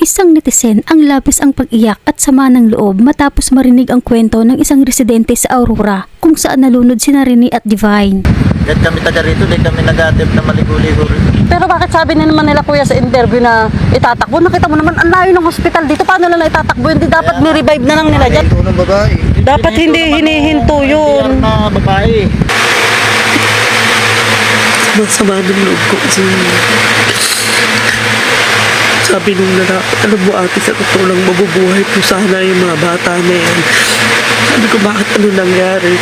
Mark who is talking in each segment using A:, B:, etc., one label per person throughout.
A: Isang netizen ang labis ang pag-iyak at sama ng loob matapos marinig ang kwento ng isang residente sa Aurora kung saan nalunod sina Rene at Divine.
B: Kahit kami taga rito, di kami nag-attempt na maligo-ligo rin.
C: Pero bakit sabi naman nila kuya sa interview na itatakbo? Nakita mo naman ang layo ng hospital dito. Paano lang itatakbo? Hindi dapat ni-revive na lang nila dyan.
B: Ito ng babae.
C: Dapat hindi hinihinto yun.
B: Na babae.
D: Masama ng loob ko kasi sabi nung lalaki, alam mo ate, sa totoo lang mabubuhay po sana yung mga bata na yan. Sabi ko, bakit ano nangyari?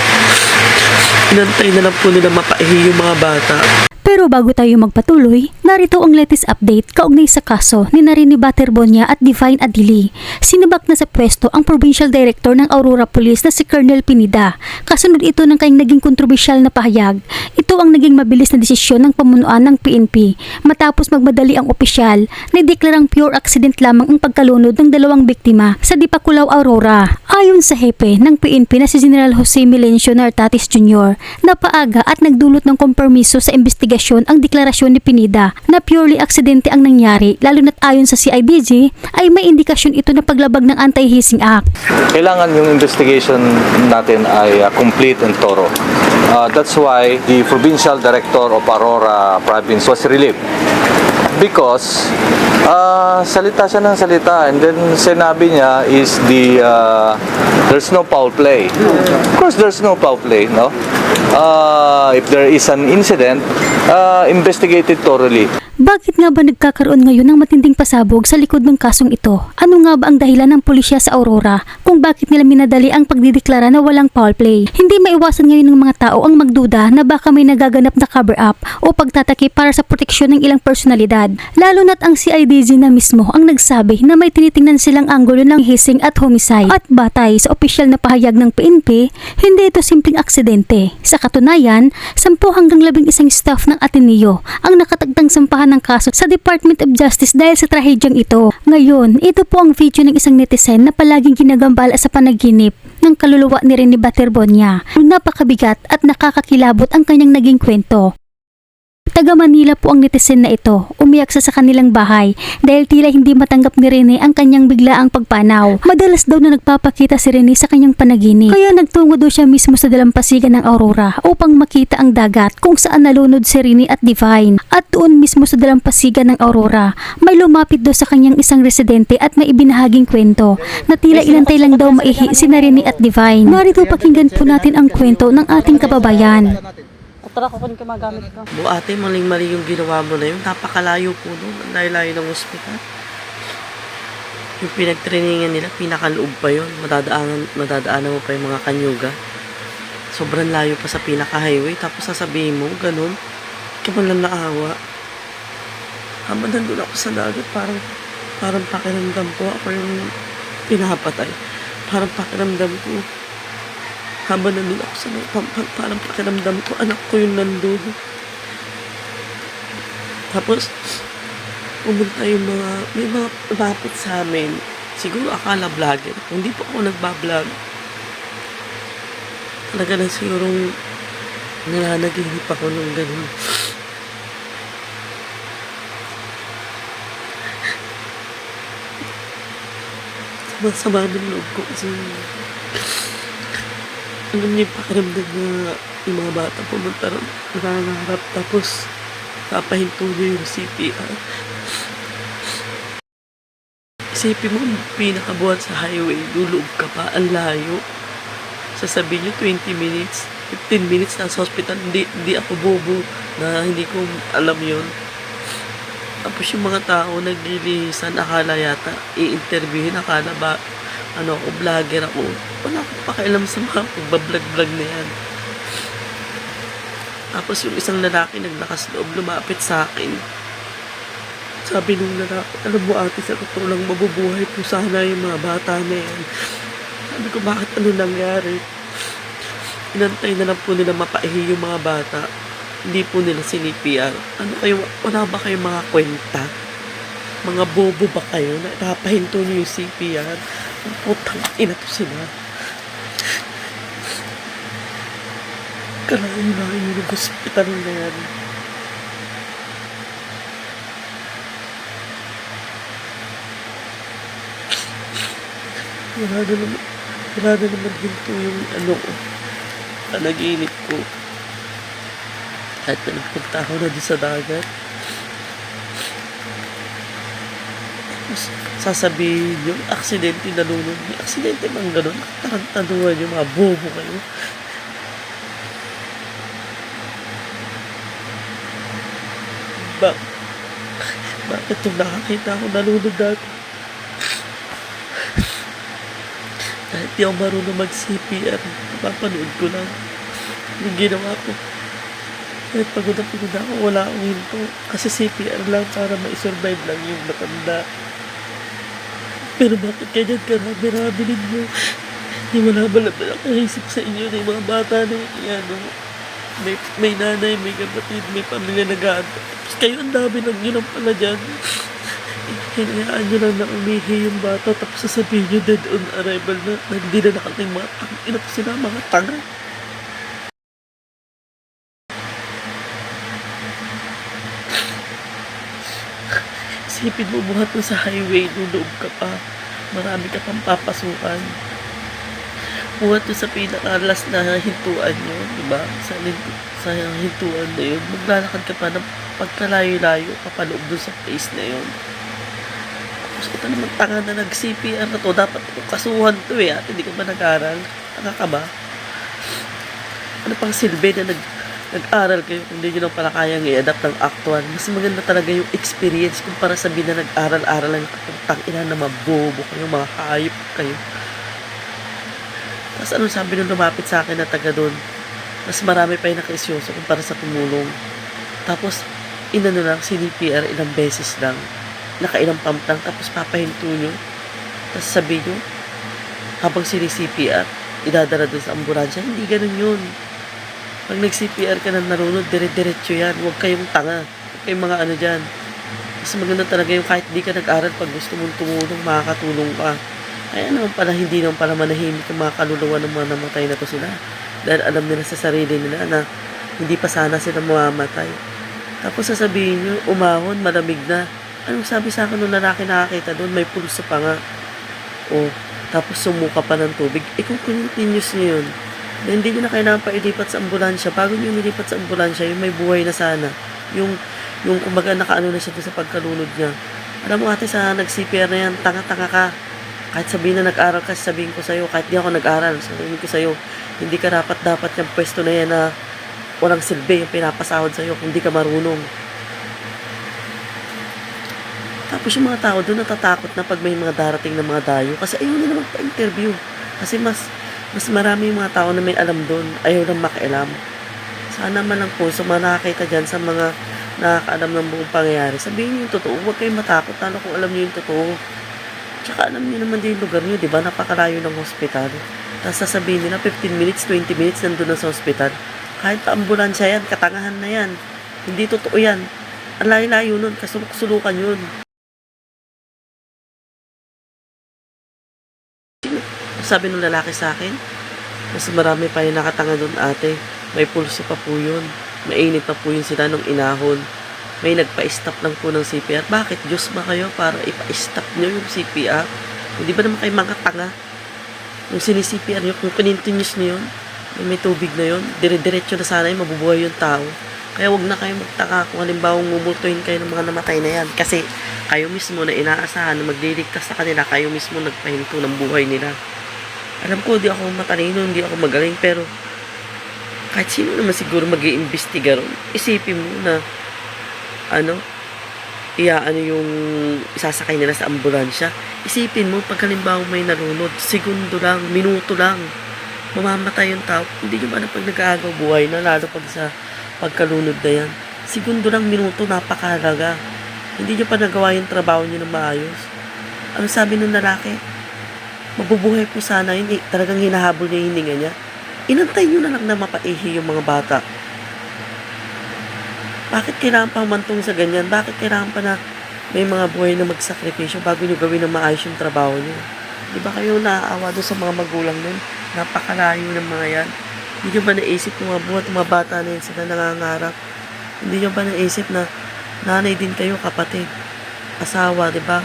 D: Inantay na lang po nila mapaihi yung mga bata.
A: Pero bago tayo magpatuloy, narito ang latest update kaugnay sa kaso ni Rene Batterbonia at Divine Adili. Sinibak na sa pwesto ang Provincial Director ng Aurora Police na si Colonel Pinida. Kasunod ito ng kanyang naging kontrobersyal na pahayag. Ito ang naging mabilis na desisyon ng pamunuan ng PNP matapos magmadali ang opisyal na deklarang pure accident lamang ang pagkalunod ng dalawang biktima sa Dipakulaw, Aurora. Ayon sa hepe ng PNP na si General Jose Milencio Nartatis Jr. napaaga at nagdulot ng kompromiso sa investigasyon ang deklarasyon ni Pinida na purely aksidente ang nangyari, lalo na't ayon sa CIDG ay may indikasyon ito na paglabag ng Anti-Hazing Act.
E: Kailangan yung investigation natin ay complete and thorough. That's why the Provincial Director of Aurora Province was relieved. Because salita siya ng salita, and then sinabi niya is there's no foul play. Of course there's no foul play, no? If there is an incident, investigated thoroughly.
A: Bakit nga ba nagkakaroon ngayon ng matinding pasabog sa likod ng kasong ito? Ano nga ba ang dahilan ng pulisya sa Aurora kung bakit nila minadali ang pagdideklara na walang foul play? Hindi maiwasan ngayon ng mga tao ang magduda na baka may nagaganap na cover-up o pagtataki para sa proteksyon ng ilang personalidad. Lalo na't ang CIDG na mismo ang nagsabi na may tinitingnan silang anggulo ng hazing at homicide. At batay sa opisyal na pahayag ng PNP, hindi ito simpleng aksidente. Sa katunayan, 10 hanggang 11 staff ng Ateneo ang nakatagdang sampahan ng kaso sa Department of Justice dahil sa trahedyang ito. Ngayon, ito po ang video ng isang netizen na palaging ginagambala sa panaginip ng kaluluwa ni Rene Batterbonia. Napakabigat at nakakakilabot ang kanyang naging kwento. Taga Manila po ang netizen na ito, umiyak sa kanilang bahay dahil tila hindi matanggap ni Rene ang kanyang biglaang pagpanaw. Madalas daw na nagpapakita si Rene sa kanyang panaginip, kaya nagtungo daw siya mismo sa dalampasigan ng Aurora upang makita ang dagat kung saan nalunod si Rene at Divine. At doon mismo sa dalampasigan ng Aurora, may lumapit daw sa kanyang isang residente at may ibinahaging kwento na tila ilantay lang daw maihi si Rene at Divine. Narito pakinggan po natin ang kwento ng ating kababayan.
C: Tara, kukunin ko magamit ko.
D: Mo ate, maling-mali yung ginawa mo na yun. Napakalayo po nun. Ang layo-layo ng ospital. Yung pinag-trainingan nila, pinakaloob pa yun. Madadaanan mo pa yung mga kanyuga. Sobrang layo pa sa pinaka-highway. Tapos sasabihin mo, ganun. Kaya lang naawa. Habang nandun ako sa dagat, parang pakiramdam ko. Ako yung pinapatay. Parang pakiramdam ko. Habang nandun ako sa parang pakiramdam ko, anak ko yung nandun. Tapos, pumunta yung may mga lapit sa amin. Siguro akala vlogger. Hindi po ako nagbablog. Talaga na sigurong nananaginip ako nung ganun. Sama-sama ng loob ko kasi alam niyo yung pakiramdam na yung mga bata pumunta ron, nangangarap, tapos papahinto niyo yung CPR. Isipin mo, pinakabuhat sa highway, luloob ka pa, ang layo. Sasabihin niyo 20 minutes, 15 minutes na sa hospital, hindi ako bobo na hindi ko alam yun. Tapos yung mga tao naglilisan, akala yata, i-interviewin, akala ba, ako, vlogger ako. Wala akong pakialam sa mga pagbablog-vlog na yan. Tapos yung isang lalaki naglakas loob, lumapit sa akin. Sabi nung lalaki, alam mo ate, sa totoo lang mabubuhay po sana yung mga bata na yan. Sabi ko, bakit ano nangyari? Inantay na lang po nila mapaihi yung mga bata. Hindi po nila sinipr. Wala ba kayong mga kwenta? Mga bobo ba kayo na ipapahinto niyo yung CPR? Ang putang ina to sila. Kalahin-lahin yung hospital na yan. Wala na naman ginto yung ano ko. Panaginip ko. Kahit na nagpunta ako na doon sa dagat. Tapos, sasabihin yung aksidente nalunod. May aksidente bang ganun? Tarantaduhan yung mga bobo kayo. Bakit yung nakakita ako nalunod dati? Kahit di ako marunong mag-CPR, napapanood ko lang yung ginawa ko. Kahit pagod na pagod ako, wala akong hinto. Kasi CPR lang para ma-survive lang yung matanda. Pero bakit ganyan karami-rami ninyo? Hindi wala ba naman nakaisip sa inyo na yung mga bata na yan, no? May nanay, may kapatid, may pamilya nag-aantay. Tapos kayo ang dami lang yun ang pala dyan. Hinayaan nyo lang na umihi yung bata tapos sasabihin nyo dead on arrival na hindi na nakating mga tangina pa sila, mga tanga. Isipin mo buhat mo sa highway, luloob ka pa. Marami ka pang papasukan. Buhat mo sa pinakalas na hintuan nyo, diba? Sa hintuan na yun, maglalakad ka pa ng pagkalayo-layo, papaloob dun sa place na yun. Tapos ito naman tanga na nag-CPR na to, dapat kasuhan to eh, at hindi ka ba nag-aral? Tanga ka ba? Ano pang silbi na nag-aral kayo kung hindi nyo lang pala kayang i-adapt ng actual? Mas maganda talaga yung experience kumpara sabihin na nag-aral-aral lang kung tangina na mabobo kayo, mga hayop kayo. Tapos anong sabi nung lumapit sa akin na taga doon? Mas marami pa yung nakaisyoso kumpara sa tumulong. Tapos, inano lang, CPR ilang beses lang. Nakailang pump lang, tapos papahinto nyo. Tapos sabi nyo, habang CPR, idadala doon sa ambulansya. Hindi ganun yun. Pag nag-CPR ka na narunod, dire-diretso yan. Huwag kayong tanga. Huwag kayong mga ano dyan. Mas maganda talaga yung kahit di ka nag-aral, pag gusto mong tumulong, makakatulong ka. Kaya naman pala, hindi naman pala manahimik yung mga kaluluwa ng mga namatay na to sila. Dahil alam nila sa sarili nila na hindi pa sana sila mamamatay. Tapos sasabihin nyo, umahon, malamig na. Anong sabi sa akin nung lalaki nakakita doon? May pulso pa nga. O, tapos sumuka pa ng tubig. Kung continuous nyo yun, na hindi nyo na kailangan pa ilipat sa ambulansya. Bago nyo nilipat sa ambulansya, yung may buhay na sana. Yung kumbaga nakaano na siya doon sa pagkalunod niya. Alam mo ate, sa nag-CPR na yan, tanga-tanga ka. Kahit sabihin na nag-aral ka, sabihin ko sa'yo, kahit di ako nag-aral, sabihin ko sa'yo, hindi ka dapat yung pwesto na yan na walang silbi yung pinapasahod sa'yo kung di ka marunong. Tapos yung mga tao doon natatakot na pag may mga darating na mga dayo kasi ayaw nila magpa-interview. Kasi mas marami yung mga tao na may alam doon, ayaw lang makialam. Sana man lang po, sa mga nakakita dyan, sa mga nakakaalam ng buong pangyayari, sabihin nyo yung totoo, huwag kayong matakot, lalo kung alam nyo yung totoo. Tsaka alam niyo naman din yung lugar niyo, di ba? Napakalayo ng hospital. Tapos sasabihin nila, 15 minutes, 20 minutes, nandun na sa hospital. Kahit pa ambulansya yan, katangahan na yan. Hindi totoo yan. Ang layo-layo nun, kasuluk-sulukan yun. Sabi ng lalaki sa akin, mas marami pa yung nakatanga doon ate. May pulso pa po yun. Mainit pa po yun sila nung inahon. May nagpa-stop lang po ng CPR. Bakit? Diyos ba kayo para ipa-stop nyo yung CPR? Hindi ba naman kayo mga tanga? Yung sini-CPR nyo, kung continuous nyo yun, may tubig na yun, dire-diretso na sana yung mabubuhay yung tao. Kaya wag na kayo magtaka kung halimbawa mumultuhin kayo ng mga namatay na yan. Kasi kayo mismo na inaasahan na magliligtas sa kanila, kayo mismo nagpahinto ng buhay nila. Alam ko, di ako matalino, hindi ako magaling, pero kahit sino naman siguro mag-iimbestiga ron, isipin mo na yung isasakay nila sa ambulansya. Isipin mo, pag halimbawa may nalunod, segundo lang, minuto lang, mamamatay yung tao. Hindi nyo ba na pag nag-aagaw buhay na, lalo pag sa pagkalunod na yan, segundo lang, minuto, napakahalaga. Hindi nyo pa nagawa yung trabaho nyo na maayos. Ang sabi ng lalaki, mabubuhay po sana yun, talagang hinahabol niya yung hininga niya. Inantay nyo na lang na mapaihi yung mga bata. Bakit kailangan pa humantong sa ganyan? Bakit kailangan pa na may mga buhay na magsakripisyo bago nyo gawin ng maayos yung trabaho nyo? Di ba kayo naaawa doon sa mga magulang nun? Napakalayo ng mga yan. Hindi nyo ba naisip mga buhat, mga bata na yun sila nangangarap? Hindi nyo ba naisip na nanay din kayo, kapatid, asawa, di ba?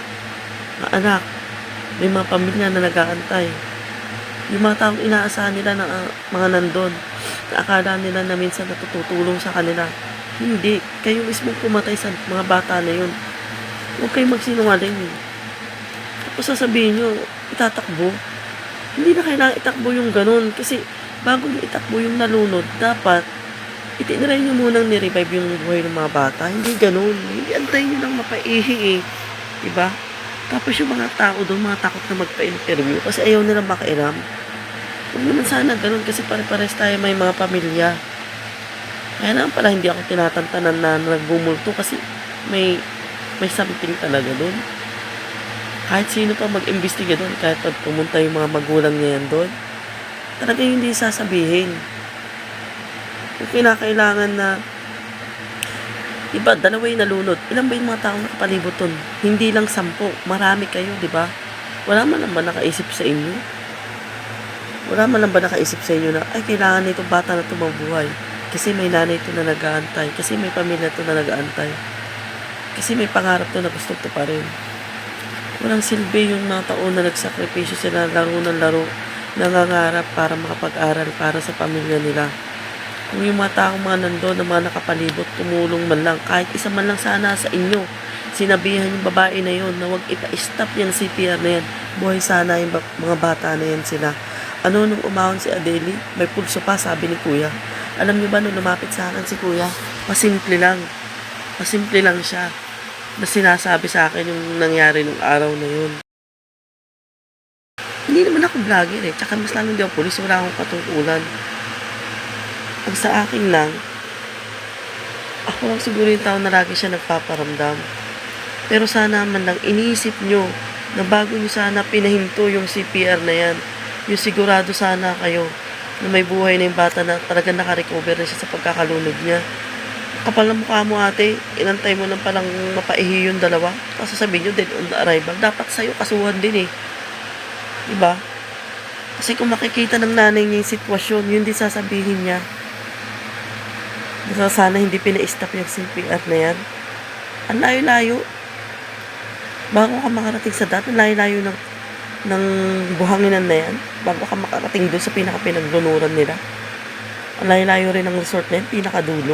D: Mga anak, May mga pamilya na nag-aantay. Yung mga taong inaasahan nila na mga nandun, na akala nila na minsan natutulong sa kanila. Hindi. Kayo mismo pumatay sa mga bata na yun. Huwag kayong magsinungaling. Tapos sasabihin nyo, itatakbo. Hindi na kailangan itakbo yung ganun. Kasi bago nyo itakbo yung nalunod, dapat itinry nyo munang ni-revive yung buhay ng mga bata. Hindi ganun. Hindi antayin nyo lang mapaihi eh. Diba? Tapos yung mga tao doon, mga takot na magpa-interview kasi ayaw nila makairam. Huwag naman sana ganun kasi pare-pares tayo may mga pamilya. Kaya naman pala hindi ako tinatantanan na nagbumulto kasi may something talaga doon. Kahit sino pa mag-imbestiga doon, kahit pag pumunta yung mga magulang niya yan doon, talaga hindi sasabihin. Kung kinakailangan na iba, dalawa yung nalunod. Ilan ba yung mga taong nakapalibot doon? Hindi lang 10. Marami kayo, di ba? Wala man lang ba nakaisip sa inyo? Wala man lang ba nakaisip sa inyo na, ay, kailangan nito bata na tumabuhay. Kasi may nanay ito na nag-aantay. Kasi may pamilya ito na nag-aantay. Kasi may pangarap ito na gusto ito pa rin. Walang silbi yung mga taon na nagsakripisyo sila laro ng laro, nangangarap para makapag-aral para sa pamilya nila. Kung yung mga taong mga nandun na mga nakapalibot, tumulong man lang, kahit isa man lang sana sa inyo, sinabihan yung babae na yun na huwag ipa-stop yung CPR na yan. Buhay sana yung mga bata na yan sila. Ano nung umahon si Adeli? May pulso pa, sabi ni Kuya. Alam niyo ba nung lumapit sa akin si Kuya? Pasimple lang. Pasimple lang siya. Na sinasabi sa akin yung nangyari nung araw na yun. Hindi naman ako vlogger eh. Tsaka mas lang hindi ako pulis. Wala akong katungkulan. Ang sa akin lang, ako lang siguro yung tao na lagi siya nagpaparamdam. Pero sana man lang iniisip nyo na bago nyo sana pinahinto yung CPR na yan, yung sigurado sana kayo na may buhay na yung bata na talagang nakarecover na siya sa pagkakalunod niya. Kapal na mukha mo ate, inantay mo lang palang mapaihi yung dalawa. Tapos sasabihin nyo, dead on arrival. Dapat sa'yo kasuhan din eh. Diba? Kasi kung makikita ng nanay niya yung sitwasyon, yun din sasabihin niya. Sana hindi pina-stop yung CPR na yan. Ang layo-layo. Bago ka makarating sa dati, ang layo-layo ng buhanginan na yan. Bago ka makarating doon sa pinaka-pinaglunuran nila. Ang layo-layo rin ng resort na yan, pinakadulo.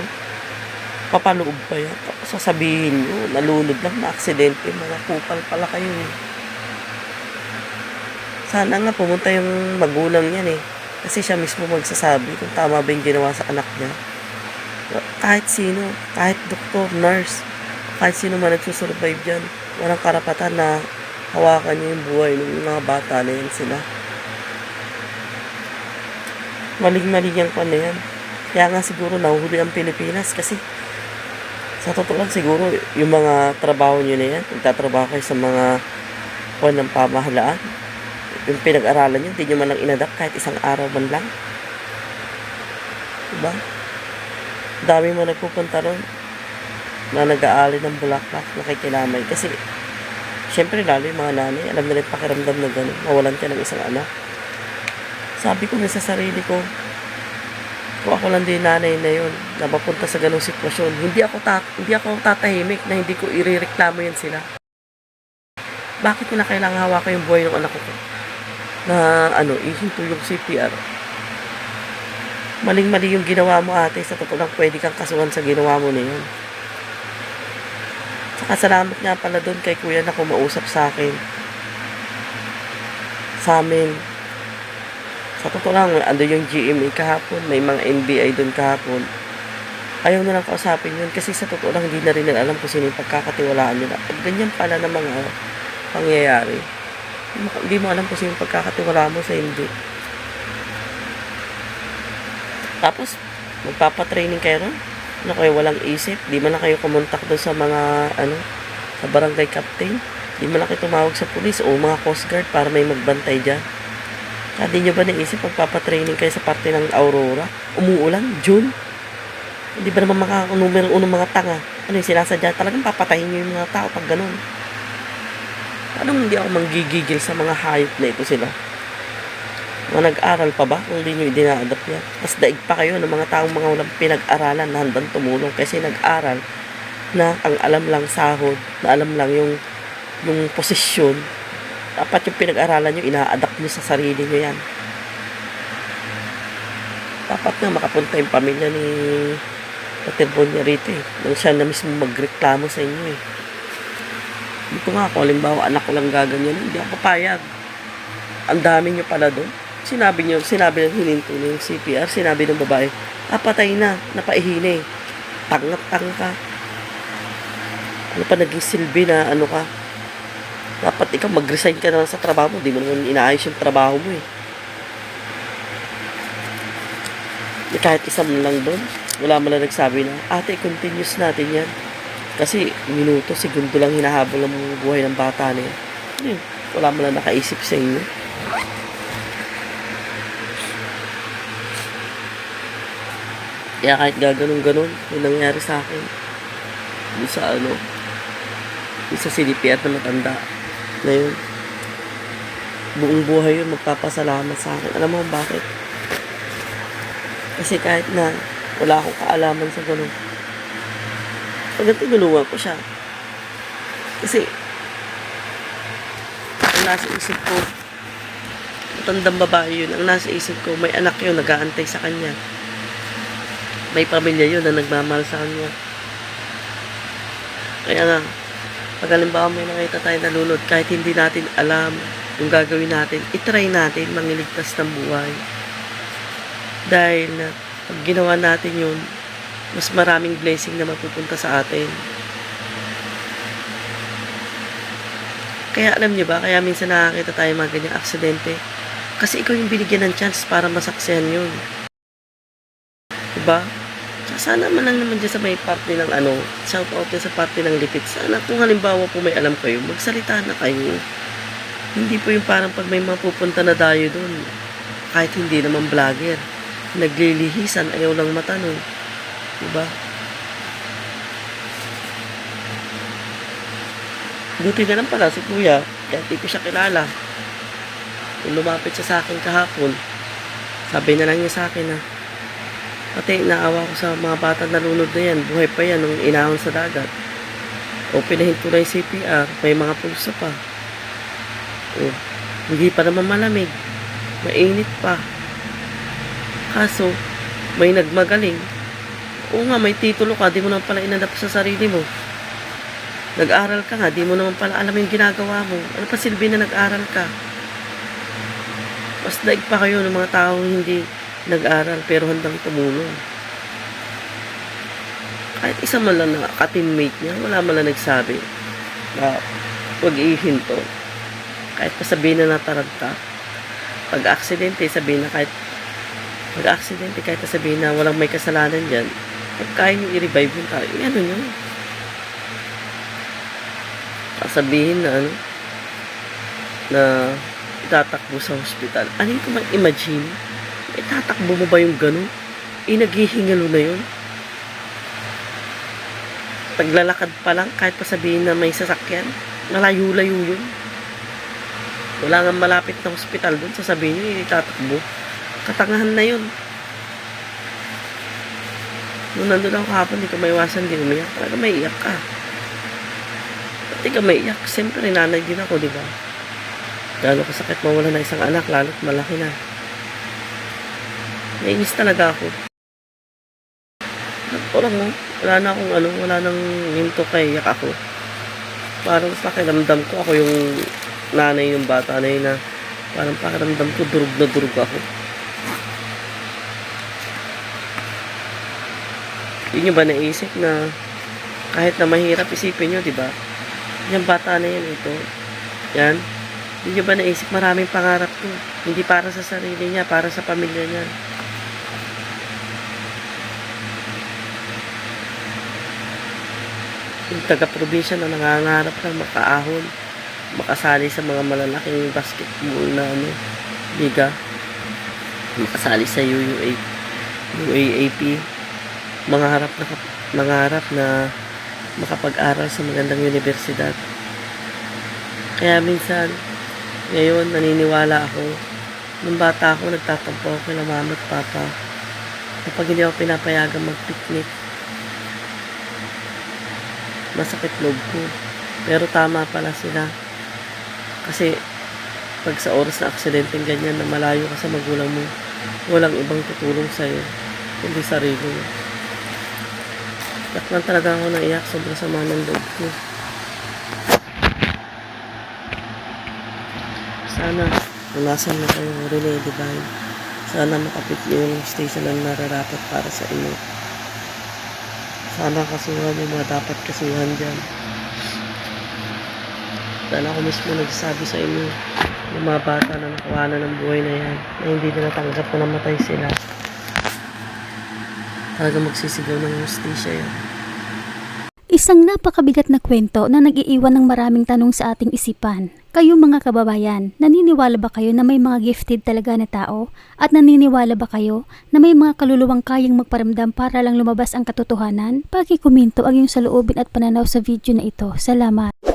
D: Papaloob pa yan. Tapos sasabihin nyo, nalunod lang na aksidente, mga kupal pala kayo eh. Sana nga pumunta yung magulang yan eh. Kasi siya mismo magsasabi kung tama ba yung ginawa sa anak niya. Kahit sino, kahit doktor, nurse, kahit sino man nagsusurvive dyan, walang karapatan na hawakan niya yung buhay ng mga bata na yan sila. Maling-mali yung pan na yan. Kaya nga siguro nahuhuli ang Pilipinas kasi sa totoo lang siguro yung mga trabaho nyo na yan, nagtatrabaho kayo sa mga kwan ng pamahalaan, yung pinag-aralan nyo, hindi nyo man lang inadapt kahit isang araw man lang. Diba? Dami mo nagpupunta ron na nag-aali ng bulaklak, nakikilamay. Kasi, syempre lalo yung mga nanay, alam nila yung pakiramdam na gano'n, mawalan ka ng isang anak. Sabi ko na sa sarili ko, kung ako lang din nanay na yun, na mapunta sa ganong sitwasyon, hindi ako tatahimik na hindi ko irereklamo yan sila. Bakit ko na kailangan hawakan yung buhay ng anak ko na ihinto yung CPR? Maling-mali yung ginawa mo ate, sa totoo lang pwede kang kasuhan sa ginawa mo na yun. Saka salamat nga pala doon kay Kuya na kumausap sa akin. Sa amin. Sa totoo lang, ando yung GMA kahapon, may mga NBI doon kahapon. Ayaw na lang kausapin yun kasi sa totoo lang hindi na rin alam kung sino yung pagkakatiwalaan nila. At ganyan pala na mga pangyayari. Hindi mo alam kung sino yung pagkakatiwalaan mo sa hindi. Tapos, magpapatraining kayo ron? Ano kayo, walang isip? Di man lang kayo kumontak doon sa mga, sa barangay captain? Di man lang kayo tumawag sa pulis o mga coast guard para may magbantay dyan? Kaya di nyo ba naisip magpapatraining kayo sa parte ng Aurora? Umuulan? June? Hindi ba naman numero unong mga tanga? Ano yung sinasadya? Talagang papatayin nyo yung mga tao pag ganun. Anong hindi ako manggigigil sa mga hayop na ito sila? Mga nag-aral pa ba kung hindi nyo i-adapt yan? Mas daig pa kayo ng mga taong mga walang pinag-aralan na handang tumulong kasi nag-aral na ang alam lang sahod, na alam lang yung posisyon, Dapat yung pinag-aralan nyo, ina-adapt nyo sa sarili nyo yan. Dapat nga makapunta yung pamilya ni Pater Bonya rito eh. Nang siya na mismo magreklamo sa inyo eh. Dito nga, kung halimbawa anak ko lang gaganyan, hindi ako papayag. Ang dami nyo pala doon. Sinabi ng hininto ng CPR, sinabi ng babae, patay na, napaihine. Tangat-tang ka. Ano pa naging silbi na ano ka? Dapat ikaw mag-resign ka na lang sa trabaho mo. Di mo naman inaayos yung trabaho mo eh. Kahit isa mo lang doon, wala mo lang nagsabi na, ate, continuous natin yan. Kasi minuto, segundo lang hinahabol ang buhay ng bata na yan. Ano yun? Wala mo lang nakaisip sa inyo. Kaya kahit gaganong-ganon, yung nangyari sa akin, yung sa yung sa CDPR na matanda, na yun, buong buhay yun, magpapasalamat sa akin. Alam mo bakit? Kasi kahit na wala akong kaalaman sa ganun, pag tinulungan ko siya. Kasi, ang nasa isip ko, matandang babae yun, ang nasa isip ko, may anak yun, nag-aantay sa kanya. May pamilya yun na nagmamahal sa kanya. Kaya nga, pag halimbawa may nakita tayo nalunod, kahit hindi natin alam yung gagawin natin, itry natin mangiligtas ng buhay. Dahil pag ginawa natin yun, mas maraming blessing na mapupunta sa atin. Kaya alam niyo ba, kaya minsan nakakita tayo mga ganyang aksidente. Kasi ikaw yung binigyan ng chance para masaksihan yun. Diba? Sana man lang naman dyan sa may parte ng shout out dyan sa parte ng lipit. Sana kung halimbawa po may alam kayo, magsalita na kayo. Hindi po yung parang pag may mapupunta na dayo doon, kahit hindi naman vlogger, naglilihisan, ayaw lang matanong. Diba? Buti na lang pala si kuya, kaya di ko siya kilala. Kung lumapit siya sa akin kahapon, sabi na lang niya sa akin na, ate, naawa ko sa mga batang nalunod na yan, buhay pa yan nung inahon sa dagat. O pinahinto na yung CPR, may mga pulsa pa. O, hindi pa naman malamig, mainit pa. Kaso, may nagmagaling. Oo nga, may titulo ka, di mo naman pala inadap sa sarili mo. Nag-aral ka nga, di mo naman pala alam yung ginagawa mo. Ano pa silbi na nag-aral ka? Mas daig pa kayo ng mga taong hindi nag-aral pero handang tumulong. Kahit isa man lang na ka-teammate niya, wala man lang nagsabi na huwag ihinto. Kahit pasabihin na nataranta. Pag-aksidente, sabihin na kahit sabihin na walang may kasalanan dyan, pag kaya nyo i-revive yung tao, ano nyo? Sabihin na na itatakbo sa hospital. Ano ko mag-imagine? Itatakbo mo ba yung gano'n? Naghihingalo na yun? Paglalakad pa lang, kahit pa sabihin na may sasakyan, malayo-layo yun. Wala nga malapit na hospital doon, sasabihin nyo, itatakbo. Katangahan na yun. Nung nandun ako kahapon, di ko maiwasan, di umiyak. Talaga may iyak ka. Di ka may iyak. Siyempre, nanay din ako, di ba? Gano'n kasakit mawala na isang anak, lalo't malaki na. Nainis talaga ako. Wala na akong wala nang hinto kay iyak ako. Parang pakiramdam ko ako yung nanay ng bata na yun na parang pakiramdam ko durug na durug ako. Hindi nyo ba naisip na kahit na mahirap isipin nyo, di ba? Yung bata na yan, ito. Yan. Hindi nyo ba naisip maraming pangarap to? Hindi para sa sarili niya, para sa pamilya niya. Yung taga-probinsya na nangangarap ng makaahon, makasali sa mga malalaking basketball na liga, makasali sa UAAP, mangarap na makapag-aral sa magandang universidad. Kaya minsan, ngayon naniniwala ako, nung bata ako, nagtatampo ako kila mama at papa kapag hindi ako pinapayagan mag-picnic. Masakit loob ko. Pero tama pala sila. Kasi pag sa oras na aksidente ganyan na malayo ka sa magulang mo, walang ibang tutulong sa'yo, kundi sarili mo. Iyak lang talaga ako naiyak, sobrang sama ng loob ko. Sana, kung nasan na kayo, Rene Divine, sana makapit yung station na nararapat para sa inyo. Sana kasuhan yung mga dapat kasuhan dyan. Sana ako mismo nagsasabi sa inyo, yung mga bata na nakawanan ng buhay na yan, na hindi na natanggap na namatay sila. Talaga magsisigaw ng hustisya yan.
A: Isang napakabigat na kwento na nag-iiwan ng maraming tanong sa ating isipan. Kayo mga kababayan, naniniwala ba kayo na may mga gifted talaga na tao? At naniniwala ba kayo na may mga kaluluwang kayang magparamdam para lang lumabas ang katotohanan? Paki-komento ang iyong saloobin at pananaw sa video na ito. Salamat!